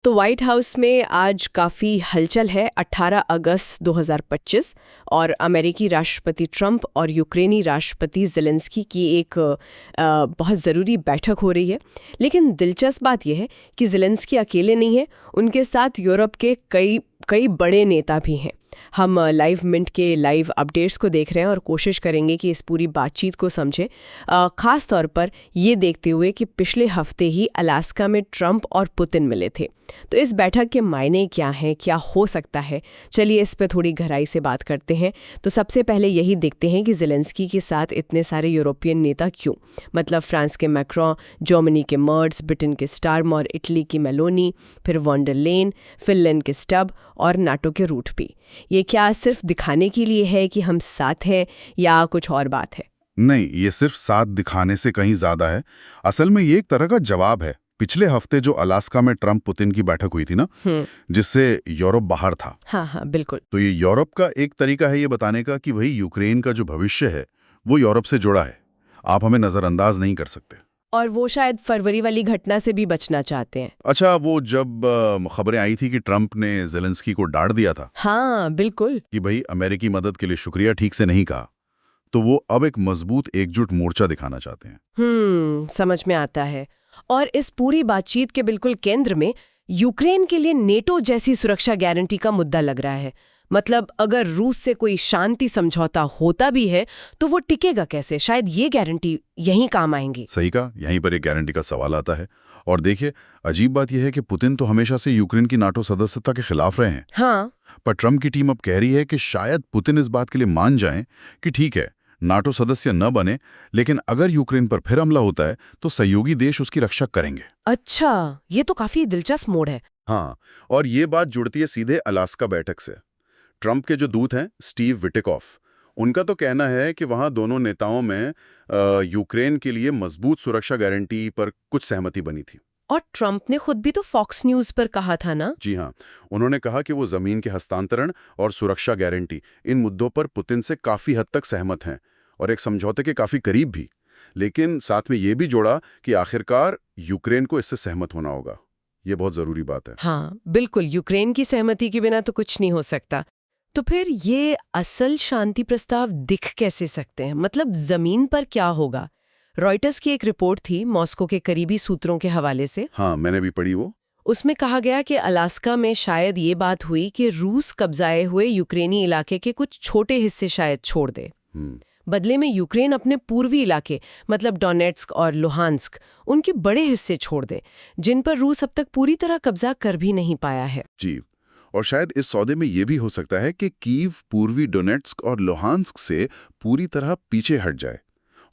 तो white house में आज काफ़ी हलचल है। 18 अगस्त 2025 और अमेरिकी राष्ट्रपति ट्रंप और यूक्रेनी राष्ट्रपति ज़ेलेंस्की की एक बहुत ज़रूरी बैठक हो रही है। लेकिन दिलचस्प बात यह है कि ज़ेलेंस्की अकेले नहीं है, उनके साथ यूरोप के कई बड़े नेता भी हैं। हम लाइव मिंट के लाइव अपडेट्स को देख रहे हैं और कोशिश करेंगे कि इस पूरी बातचीत को समझें, ख़ास तौर पर ये देखते हुए कि पिछले हफ्ते ही अलास्का में ट्रंप और पुतिन मिले थे। तो इस बैठक के मायने क्या हैं, क्या हो सकता है, चलिए इस पे थोड़ी गहराई से बात करते हैं। तो सबसे पहले यही देखते हैं कि ज़ेलेंस्की के साथ इतने सारे यूरोपियन नेता क्यों, मतलब फ्रांस के मैक्रों, जर्मनी के मर्ट्स, ब्रिटेन के स्टारमर, इटली की मेलोनी, फिर वॉन डर लेन, फिनलैंड के स्टब और नाटो के रूट भी। ये क्या सिर्फ दिखाने के लिए है कि हम साथ हैं या कुछ और बात है? नहीं, ये सिर्फ साथ दिखाने से कहीं ज्यादा है। असल में ये एक तरह का जवाब है। पिछले हफ्ते जो अलास्का में ट्रंप पुतिन की बैठक हुई थी ना, जिससे यूरोप बाहर था। हाँ, बिल्कुल। तो ये यूरोप का एक तरीका है ये बताने का कि भाई यूक्रेन का जो भविष्य है वो यूरोप से जुड़ा है, आप हमें नजरअंदाज नहीं कर सकते। और वो शायद फरवरी वाली घटना से भी बचना चाहते हैं। अच्छा, वो जब खबरें आई थी कि ट्रंप ने ज़ेलेंस्की को डांट दिया था हाँ, बिल्कुल। कि भाई अमेरिकी मदद के लिए शुक्रिया ठीक से नहीं कहा, तो वो अब एक मजबूत एकजुट मोर्चा दिखाना चाहते हैं। समझ में आता है। और इस पूरी बातचीत के बिल्कुल केंद्र में यूक्रेन के लिए नेटो जैसी सुरक्षा गारंटी का मुद्दा लग रहा है। मतलब अगर रूस से कोई शांति समझौता होता भी है तो वो टिकेगा कैसे? शायद ये गारंटी यहीं काम आएंगी। सही कहा, यहीं पर एक गारंटी का सवाल आता है। और देखिए, अजीब बात यह है कि पुतिन तो हमेशा से यूक्रेन की नाटो सदस्यता के खिलाफ रहे हैं। हाँ। पर ट्रंप की टीम अब कह रही है कि शायद पुतिन इस बात के लिए मान जाएं कि ठीक है, नाटो सदस्य न बने, लेकिन अगर यूक्रेन पर फिर हमला होता है तो सहयोगी देश उसकी रक्षा करेंगे। अच्छा, ये तो काफी दिलचस्प मोड़ है। हाँ, और ये बात जुड़ती है सीधे अलास्का बैठक से। ट्रंप के जो दूत हैं स्टीव विटिकॉफ, उनका तो कहना है कि वहां दोनों नेताओं में यूक्रेन के लिए मजबूत सुरक्षा गारंटी पर कुछ सहमति बनी थी। और ट्रंप ने खुद भी तो फॉक्स न्यूज पर कहा था ना? जी हाँ, उन्होंने कहा कि वो जमीन के हस्तांतरण और सुरक्षा गारंटी, इन मुद्दों पर पुतिन से काफी हद तक सहमत हैं और एक समझौते के काफी करीब भी। लेकिन साथ में ये भी जोड़ा कि आखिरकार यूक्रेन को इससे सहमत होना होगा। ये बहुत जरूरी बात है। हाँ, बिल्कुल। यूक्रेन की सहमति के बिना तो कुछ नहीं हो सकता। तो फिर ये असल शांति प्रस्ताव दिख कैसे सकते हैं? मतलब जमीन पर क्या होगा? रॉयटर्स की एक रिपोर्ट थी मॉस्को के करीबी सूत्रों के हवाले से। हाँ, मैंने भी पढ़ी वो। उसमें कहा गया कि अलास्का में शायद ये बात हुई कि रूस कब्जाए हुए यूक्रेनी इलाके के कुछ छोटे हिस्से शायद छोड़ दे। बदले में यूक्रेन अपने पूर्वी इलाके, मतलब डोनेट्स्क और लुहांस्क, उनके बड़े हिस्से छोड़ दे, जिन पर रूस अब तक पूरी तरह कब्जा कर भी नहीं पाया है। जी, और शायद इस सौदे में यह भी हो सकता है कि कीव पूर्वी डोनेट्स्क और लुहांस्क से पूरी तरह पीछे हट जाए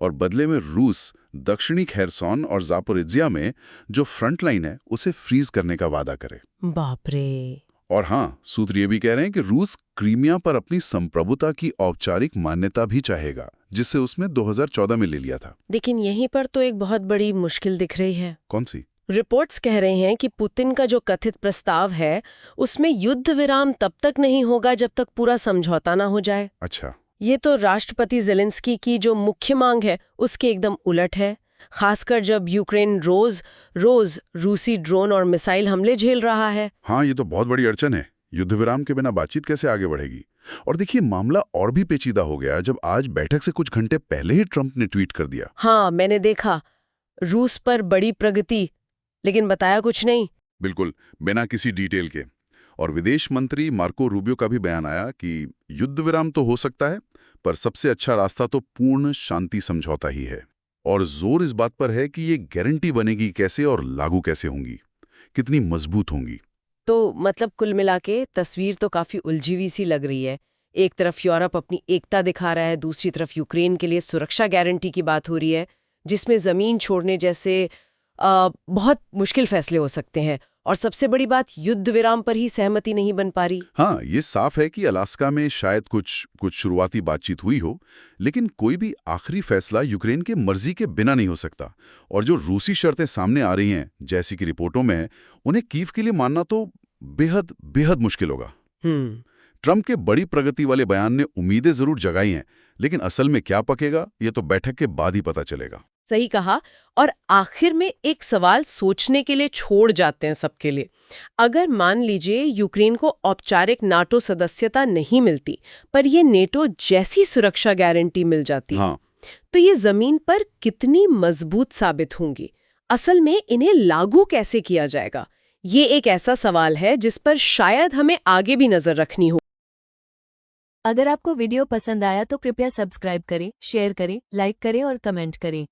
और बदले में रूस दक्षिणी खेरसॉन और जापोरिज्जिया में जो फ्रंट लाइन है उसे फ्रीज करने का वादा करे। बाप रे। और हाँ, सूत्र ये भी कह रहे हैं कि रूस क्रीमिया पर अपनी संप्रभुता की औपचारिक मान्यता भी चाहेगा, जिससे उसमें 2014 में ले लिया था। लेकिन यहीं पर तो एक बहुत बड़ी मुश्किल दिख रही है। कौन सी? रिपोर्ट्स कह रहे हैं कि पुतिन का जो कथित प्रस्ताव है उसमें युद्ध विराम तब तक नहीं होगा जब तक पूरा समझौता ना हो जाए। अच्छा। ये तो राष्ट्रपति ज़ेलेंस्की की जो मुख्य मांग है उसके एकदम उलट है, खासकर जब यूक्रेन रोज रूसी ड्रोन और मिसाइल हमले झेल रहा है। हाँ, ये तो बहुत बड़ी अड़चन है। युद्ध विराम के बिना बातचीत कैसे आगे बढ़ेगी? और देखिए, मामला और भी पेचीदा हो गया जब आज बैठक से कुछ घंटे पहले ही ट्रंप ने ट्वीट कर दिया। हाँ, मैंने देखा, रूस पर बड़ी प्रगति, लेकिन बताया कुछ नहीं। बिल्कुल, बिना किसी डिटेल के। और विदेश मंत्री मार्को रूबियो का भी बयान आया कि युद्ध विराम तो हो सकता है, पर सबसे अच्छा रास्ता तो पूर्ण शांति समझौता ही है। और जोर इस बात पर है कि ये गारंटी बनेगी कैसे और लागू कैसे होंगी, कितनी मजबूत होंगी। तो मतलब कुल मिला के तस्वीर तो काफी उलझी हुई सी लग रही है। एक तरफ यूरोप अपनी एकता दिखा रहा है, दूसरी तरफ यूक्रेन के लिए सुरक्षा गारंटी की बात हो रही है, जिसमें जमीन छोड़ने जैसे बहुत मुश्किल फैसले हो सकते हैं। और सबसे बड़ी बात, युद्ध विराम पर ही सहमति नहीं बन पा रही। हाँ, ये साफ है कि अलास्का में शायद कुछ शुरुआती बातचीत हुई हो, लेकिन कोई भी आखिरी फैसला यूक्रेन के मर्जी के बिना नहीं हो सकता। और जो रूसी शर्तें सामने आ रही हैं, जैसी कि रिपोर्टों में, उन्हें कीव के लिए मानना तो बेहद बेहद मुश्किल होगा। ट्रंप के बड़ी प्रगति वाले बयान ने उम्मीदें जरूर जगाई हैं, लेकिन असल में क्या पकेगा ये तो बैठक के बाद ही पता चलेगा। सही कहा। और आखिर में एक सवाल सोचने के लिए छोड़ जाते हैं सबके लिए। अगर मान लीजिए यूक्रेन को औपचारिक नाटो सदस्यता नहीं मिलती, पर ये नेटो जैसी सुरक्षा गारंटी मिल जाती, हाँ, तो ये जमीन पर कितनी मजबूत साबित होंगी? असल में इन्हें लागू कैसे किया जाएगा? ये एक ऐसा सवाल है जिस पर शायद हमें आगे भी नजर रखनी हो। अगर आपको वीडियो पसंद आया तो कृपया सब्सक्राइब करें, शेयर करें, लाइक करें और कमेंट करें।